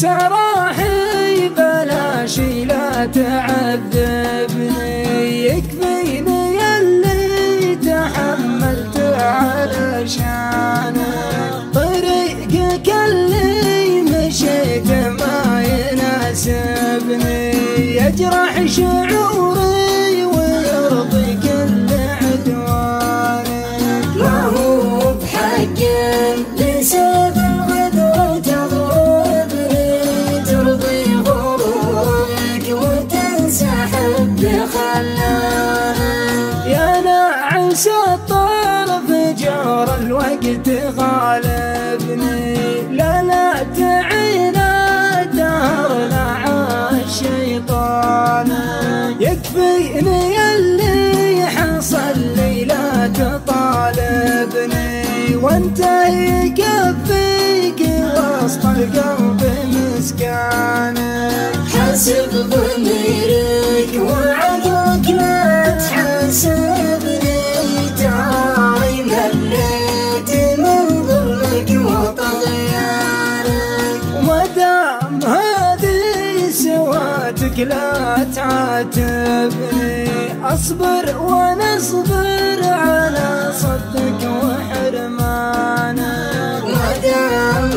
سراحي بلاش لا تعذبني، يكفيني اللي تحملت علشانك. طريقك اللي مشيت ما يناسبني، يجرح شعوري ويرضي كل عدوانك. ما هو بحق لسبب الغدر تضربني، ترضي غرورك وتنسحب بخلانك. يا ناعس الطرف جور الوقت غالبني، لا تعين الدهر الشيطان. يكفيني اللي حصل لي لا تطالبني، وانت يكفيك وسط القلب مسكانك. حاسب ضميرك وعقلك لا تحاسبني، تعالي مليت من ظلمك وطغيانك. ومدام هذه سواتك لا تعاتبني، اصبر ونصبر على صدك وحرمانك. مدام